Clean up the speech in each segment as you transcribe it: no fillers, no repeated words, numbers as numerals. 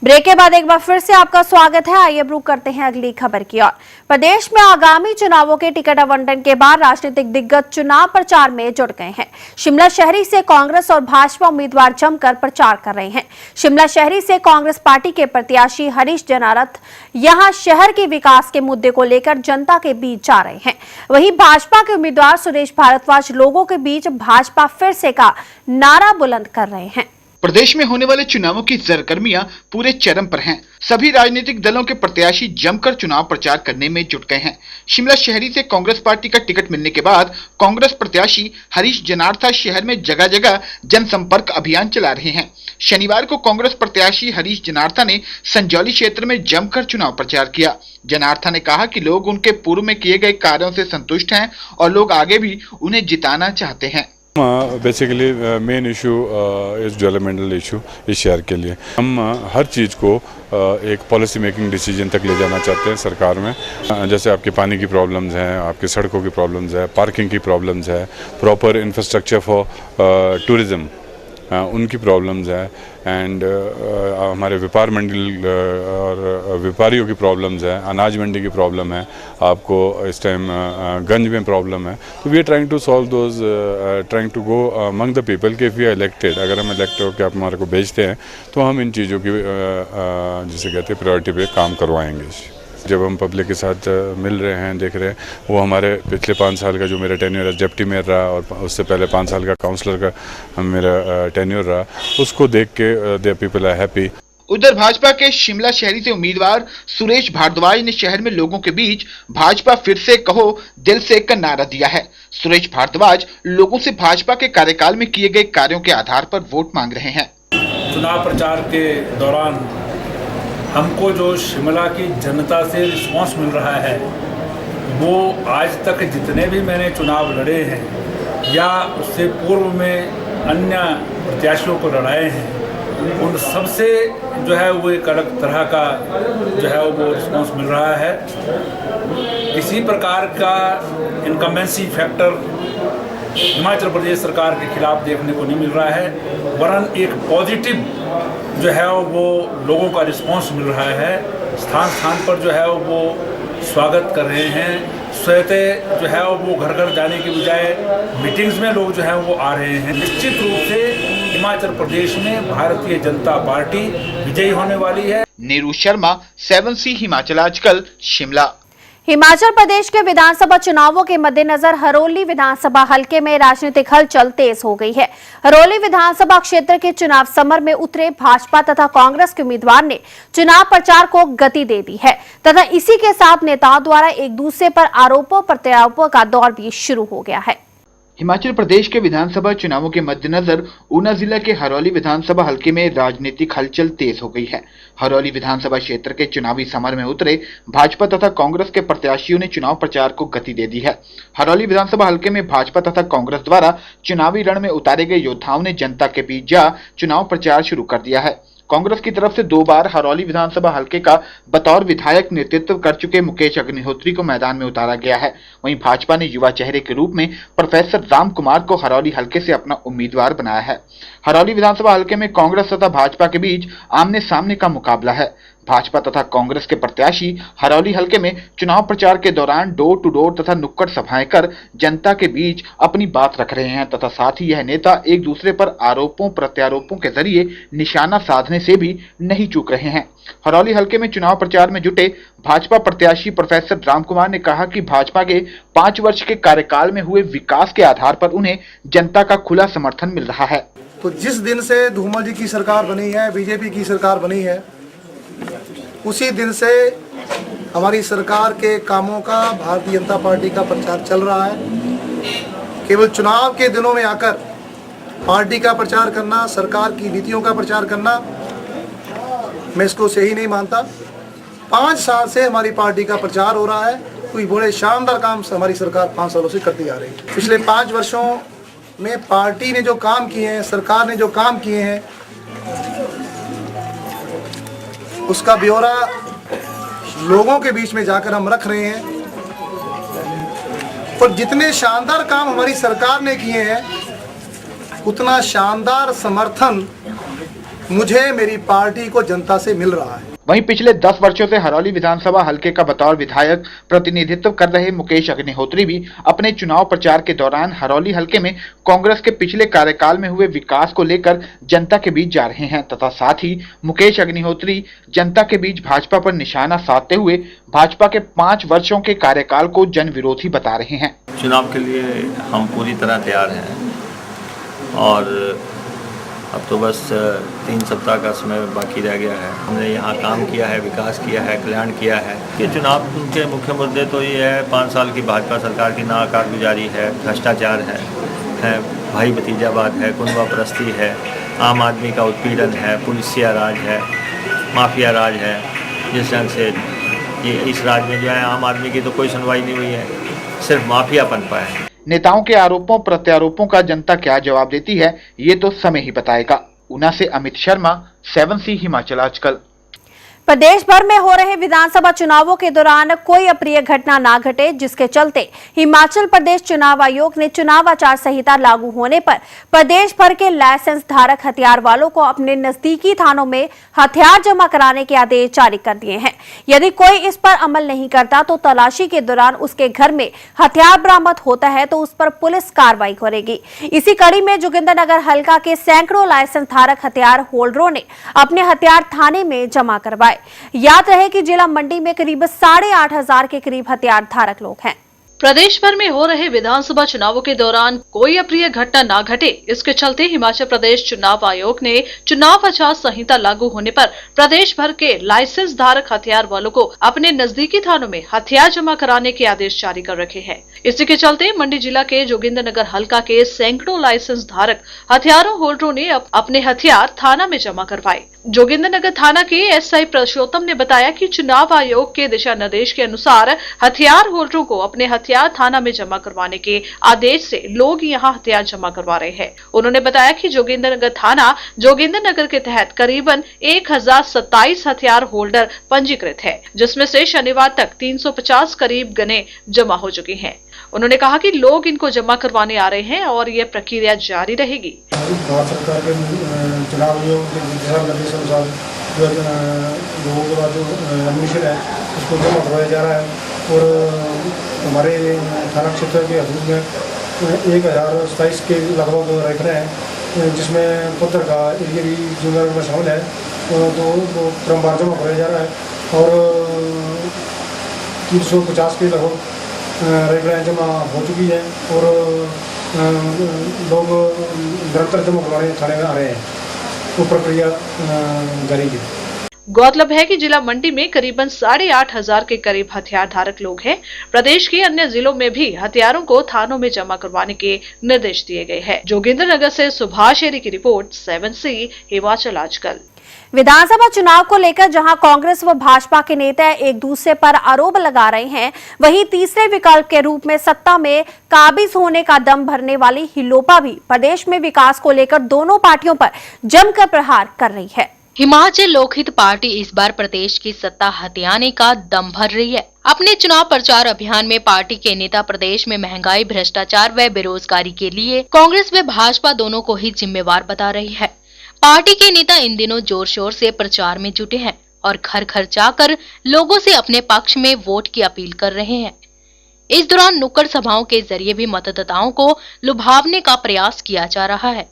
Break के बाद एक बार फिर से आपका स्वागत है। आइए रुक करते हैं अगली खबर की ओर। प्रदेश में आगामी चुनावों के टिकट आवंटन के बाद राजनीतिक दिग्गज चुनाव प्रचार में जुट गए हैं। शिमला शहरी से कांग्रेस और भाजपा उम्मीदवार जमकर प्रचार कर रहे हैं। शिमला शहरी से कांग्रेस पार्टी के प्रत्याशी हरीश जनारथ यहां शहर के विकास के मुद्दे को लेकर जनता के बीच जा रहे हैं। वहीं भाजपा के उम्मीदवार सुरेश भारद्वाज लोगों के बीच भाजपा फिर से का नारा बुलंद कर रहे हैं। प्रदेश में होने वाले चुनावों की सरगर्मियां पूरे चरम पर हैं। सभी राजनीतिक दलों के प्रत्याशी जमकर चुनाव प्रचार करने में जुट गए हैं। शिमला शहरी से कांग्रेस पार्टी का टिकट मिलने के बाद कांग्रेस प्रत्याशी हरीश जनारथा शहर में जगह जगह जनसंपर्क अभियान चला रहे हैं। शनिवार को कांग्रेस प्रत्याशी हरीश जनारथा ने संजौली क्षेत्र में जमकर चुनाव प्रचार किया। जनारथा ने कहा कि लोग उनके पूर्व में किए गए कार्यों से संतुष्ट हैं और लोग आगे भी उन्हें जिताना चाहते हैं। Basically main issue is developmental issue इस शहर के लिए। हम हर चीज़ को एक पॉलिसी मेकिंग डिसीजन तक ले जाना चाहते हैं सरकार में। जैसे आपके पानी की प्रॉब्लम्स हैं, आपके सड़कों की प्रॉब्लम्स है, पार्किंग की प्रॉब्लम्स है, प्रॉपर इंफ्रास्ट्रक्चर फॉर टूरिज़्म उनकी प्रॉब्लम्स है, एंड हमारे व्यापार मंडल और व्यापारियों की प्रॉब्लम्स है, अनाज मंडी की प्रॉब्लम है, आपको इस टाइम गंज में प्रॉब्लम है। तो we are trying to solve those, trying to go among the people कि इफ़ वी आर इलेक्टेड, अगर हम इलेक्ट होकर आप हमारे को भेजते हैं तो हम इन चीज़ों की जिसे कहते हैं प्रायोरिटी पे काम करवाएंगे। जब हम पब्लिक के साथ मिल रहे हैं, देख रहे हैं, वो हमारे पिछले 5 साल का जो मेरा टेन्योर है डिप्टी मेयर रहा और उससे पहले 5 साल का काउंसलर का मेरा टेन्योर रहा, उसको देख के दे पीपल आर हैप्पी। उधर भाजपा के शिमला शहरी से उम्मीदवार सुरेश भारद्वाज ने शहर में लोगों के बीच भाजपा फिर से कहो दिल से का नारा दिया है। सुरेश भारद्वाज लोगों से भाजपा के कार्यकाल में किए गए कार्यों के आधार पर वोट मांग रहे हैं। चुनाव प्रचार के दौरान हमको जो शिमला की जनता से रिस्पांस मिल रहा है, वो आज तक जितने भी मैंने चुनाव लड़े हैं या उससे पूर्व में अन्य प्रत्याशियों को लड़ाए हैं, उन सबसे जो है वो एक अलग तरह का जो है वो रिस्पांस मिल रहा है। किसी प्रकार का इनकम्बेंसी फैक्टर हिमाचल प्रदेश सरकार के खिलाफ देखने को नहीं मिल रहा है, वरन एक पॉजिटिव जो है वो लोगों का रिस्पांस मिल रहा है। स्थान स्थान पर जो है वो स्वागत कर रहे हैं। स्वतः जो है वो घर घर जाने के बजाय मीटिंग्स में लोग जो है वो आ रहे हैं। निश्चित रूप से हिमाचल प्रदेश में भारतीय जनता पार्टी विजयी होने वाली है। नीरू शर्मा, 7C हिमाचल आजकल, शिमला। हिमाचल प्रदेश के विधानसभा चुनावों के मद्देनजर हरोली विधानसभा हलके में राजनीतिक हलचल तेज हो गई है। हरोली विधानसभा क्षेत्र के चुनाव समर में उतरे भाजपा तथा कांग्रेस के उम्मीदवार ने चुनाव प्रचार को गति दे दी है तथा इसी के साथ नेताओं द्वारा एक दूसरे पर आरोपों प्रत्यारोपों का दौर भी शुरू हो गया है। हिमाचल प्रदेश के विधानसभा चुनावों के मद्देनजर ऊना जिला के हरोली विधानसभा हलके में राजनीतिक हलचल तेज हो गई है। हरोली विधानसभा क्षेत्र के चुनावी समर में उतरे भाजपा तथा कांग्रेस के प्रत्याशियों ने चुनाव प्रचार को गति दे दी है। हरोली विधानसभा हलके में भाजपा तथा कांग्रेस द्वारा चुनावी रण में उतारे गए योद्धाओं ने जनता के बीच जा चुनाव प्रचार शुरू कर दिया है। कांग्रेस की तरफ से 2 बार हरोली विधानसभा हलके का बतौर विधायक नेतृत्व कर चुके मुकेश अग्निहोत्री को मैदान में उतारा गया है। वहीं भाजपा ने युवा चेहरे के रूप में प्रोफेसर राम कुमार को हरोली हलके से अपना उम्मीदवार बनाया है। हरोली विधानसभा हलके में कांग्रेस तथा भाजपा के बीच आमने सामने का मुकाबला है। भाजपा तथा कांग्रेस के प्रत्याशी हरोली हलके में चुनाव प्रचार के दौरान डोर टू डोर तथा नुक्कड़ सभाएं कर जनता के बीच अपनी बात रख रहे हैं तथा साथ ही यह नेता एक दूसरे पर आरोपों प्रत्यारोपों के जरिए निशाना साधने से भी नहीं चूक रहे हैं। हरोली हलके में चुनाव प्रचार में जुटे भाजपा प्रत्याशी प्रोफेसर राम कुमार ने कहा कि भाजपा के 5 वर्ष के कार्यकाल में हुए विकास के आधार पर उन्हें जनता का खुला समर्थन मिल रहा है। तो जिस दिन से धूमल जी की सरकार बनी है, बीजेपी की सरकार बनी है, उसी दिन से हमारी सरकार के कामों का भारतीय जनता पार्टी का प्रचार चल रहा है। केवल चुनाव के दिनों में आकर पार्टी का प्रचार करना, सरकार की नीतियों का प्रचार करना, मैं इसको सही नहीं मानता। 5 साल से हमारी पार्टी का प्रचार हो रहा है। कोई बड़े शानदार काम हमारी सरकार 5 सालों से करती आ रही है। पिछले 5 वर्षों में पार्टी ने जो काम किए हैं, सरकार ने जो काम किए हैं, उसका ब्यौरा लोगों के बीच में जाकर हम रख रहे हैं। और जितने शानदार काम हमारी सरकार ने किए हैं, उतना शानदार समर्थन मुझे मेरी पार्टी को जनता से मिल रहा है। वहीं पिछले 10 वर्षों से हरौली विधानसभा हलके का बतौर विधायक प्रतिनिधित्व कर रहे मुकेश अग्निहोत्री भी अपने चुनाव प्रचार के दौरान हरौली हलके में कांग्रेस के पिछले कार्यकाल में हुए विकास को लेकर जनता के बीच जा रहे हैं तथा साथ ही मुकेश अग्निहोत्री जनता के बीच भाजपा पर निशाना साधते हुए भाजपा के 5 वर्षों के कार्यकाल को जन विरोधी बता रहे हैं। चुनाव के लिए हम पूरी तरह तैयार हैं और अब तो बस 3 सप्ताह का समय बाकी रह गया है। हमने यहाँ काम किया है, विकास किया है, कल्याण किया है। ये चुनाव के मुख्य मुद्दे तो ये है 5 साल की भाजपा सरकार की नाकारगुजारी है, भ्रष्टाचार है भाई भतीजावाद है, कुंडवा परस्ती है, आम आदमी का उत्पीड़न है, पुलिसिया राज है, माफिया राज है। जिस ढंग से ये इस राज में जो है आम आदमी की तो कोई सुनवाई नहीं हुई है, सिर्फ माफिया पनपा है। नेताओं के आरोपों प्रत्यारोपों का जनता क्या जवाब देती है ये तो समय ही बताएगा। ऊना से अमित शर्मा, 7C हिमाचल आजकल। प्रदेश भर में हो रहे विधानसभा चुनावों के दौरान कोई अप्रिय घटना ना घटे, जिसके चलते हिमाचल प्रदेश चुनाव आयोग ने चुनाव आचार संहिता लागू होने पर प्रदेश भर के लाइसेंस धारक हथियार वालों को अपने नजदीकी थानों में हथियार जमा कराने के आदेश जारी कर दिए हैं। यदि कोई इस पर अमल नहीं करता तो तलाशी के दौरान उसके घर में हथियार बरामद होता है तो उस पर पुलिस कार्रवाई करेगी। इसी कड़ी में जोगिंद्रनगर हलका के सैकड़ों लाइसेंस धारक हथियार होल्डरों ने अपने हथियार थाने में जमा करवाए। याद रहे कि जिला मंडी में करीब 8,500 के करीब हथियार धारक लोग हैं। प्रदेश भर में हो रहे विधानसभा चुनावों के दौरान कोई अप्रिय घटना ना घटे, इसके चलते हिमाचल प्रदेश चुनाव आयोग ने चुनाव आचार संहिता लागू होने पर प्रदेश भर के लाइसेंस धारक हथियार वालों को अपने नजदीकी थानों में हथियार जमा कराने के आदेश जारी कर रखे हैं। इसी के चलते मंडी जिला के जोगिंद्रनगर हलका के सैकड़ों लाइसेंस धारक हथियारों होल्डरों ने अपने हथियार थाना में जमा करवाए। जोगिंद्रनगर थाना के एसआई पुरुषोत्तम ने बताया कि चुनाव आयोग के दिशा निर्देश के अनुसार हथियार होल्डरों को अपने हथियार थाना में जमा करवाने के आदेश से लोग यहां हथियार जमा करवा रहे हैं। उन्होंने बताया कि जोगिंद्रनगर थाना जोगिंद्रनगर के तहत करीबन 1027 हथियार होल्डर पंजीकृत है, जिसमें से शनिवार तक 350 करीब गने जमा हो चुकी हैं। उन्होंने कहा कि लोग इनको जमा करवाने आ रहे हैं और यह प्रक्रिया जारी रहेगी। भारत सरकार के चुनाव आयोग के दिशा निर्देश अनुसार जो लोगों के बाद जो एडमिशन है उसको जमा करवाया जा रहा है और हमारे थाना क्षेत्र के हदूद में 1027 के लगभग रैफलें हैं, जिसमें पत्थर का एरिया भी जिम्मेदारी में शामिल है, तो क्रमवार जमा कराया जा रहा है और 350 के लगभग रेगुलर जमा हो चुकी है और लोग निरंतर जमा करवाने थाने में आ रहे हैं, वो प्रक्रिया जारी है। गौरतलब है कि जिला मंडी में करीबन 8,500 के करीब हथियार धारक लोग हैं। प्रदेश के अन्य जिलों में भी हथियारों को थानों में जमा करवाने के निर्देश दिए गए हैं। जोगिंद्रनगर से सुभाष एरी की रिपोर्ट, 7C हिमाचल आजकल। विधानसभा चुनाव को लेकर जहां कांग्रेस व भाजपा के नेता एक दूसरे पर आरोप लगा रहे हैं, वहीं तीसरे विकल्प के रूप में सत्ता में काबिज होने का दम भरने वाली हिलोपा भी प्रदेश में विकास को लेकर दोनों पार्टियों पर जमकर प्रहार कर रही है। हिमाचल लोकहित पार्टी इस बार प्रदेश की सत्ता हथियाने का दम भर रही है। अपने चुनाव प्रचार अभियान में पार्टी के नेता प्रदेश में महंगाई, भ्रष्टाचार व बेरोजगारी के लिए कांग्रेस व भाजपा दोनों को ही जिम्मेवार बता रही है। पार्टी के नेता इन दिनों जोर शोर से प्रचार में जुटे हैं और घर घर जाकर लोगों से अपने पक्ष में वोट की अपील कर रहे हैं। इस दौरान नुक्कड़ सभाओं के जरिए भी मतदाताओं को लुभावने का प्रयास किया जा रहा है।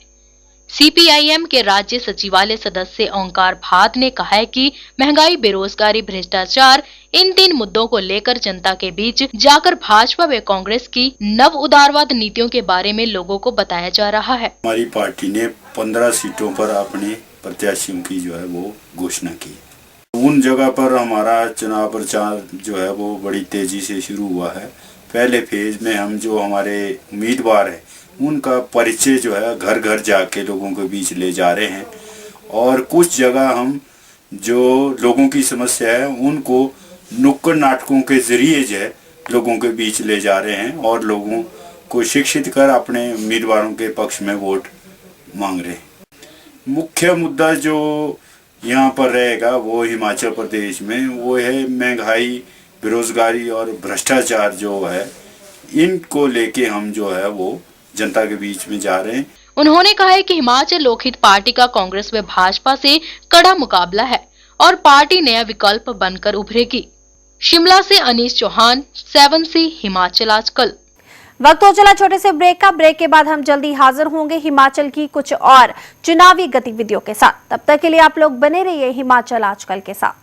सीपीआईएम के राज्य सचिवालय सदस्य ओंकार भात ने कहा है कि महंगाई, बेरोजगारी, भ्रष्टाचार इन 3 मुद्दों को लेकर जनता के बीच जाकर भाजपा व कांग्रेस की नव उदारवाद नीतियों के बारे में लोगों को बताया जा रहा है। हमारी पार्टी ने 15 सीटों पर अपने प्रत्याशियों की जो है वो घोषणा की। उन जगह पर हमारा चुनाव प्रचार जो है वो बड़ी तेजी से शुरू हुआ है। पहले फेज में हम जो हमारे उम्मीदवार हैं उनका परिचय जो है घर घर जाके लोगों के बीच ले जा रहे हैं और कुछ जगह हम जो लोगों की समस्या है उनको नुक्कड़ नाटकों के जरिए जो है लोगों के बीच ले जा रहे हैं और लोगों को शिक्षित कर अपने उम्मीदवारों के पक्ष में वोट मांग रहे हैं। मुख्य मुद्दा जो यहाँ पर रहेगा वो हिमाचल प्रदेश में वो है महंगाई, बेरोजगारी और भ्रष्टाचार जो है, इनको लेके हम जो है वो जनता के बीच में जा रहे हैं। उन्होंने कहा है कि हिमाचल लोकहित पार्टी का कांग्रेस व भाजपा से कड़ा मुकाबला है और पार्टी नया विकल्प बनकर उभरेगी। शिमला से अनीश चौहान, 7C हिमाचल आजकल। वक्त हो चला छोटे से ब्रेक का। ब्रेक के बाद हम जल्दी हाजिर होंगे हिमाचल की कुछ और चुनावी गतिविधियों के साथ। तब तक के लिए आप लोग बने रहिए हिमाचल आजकल के साथ।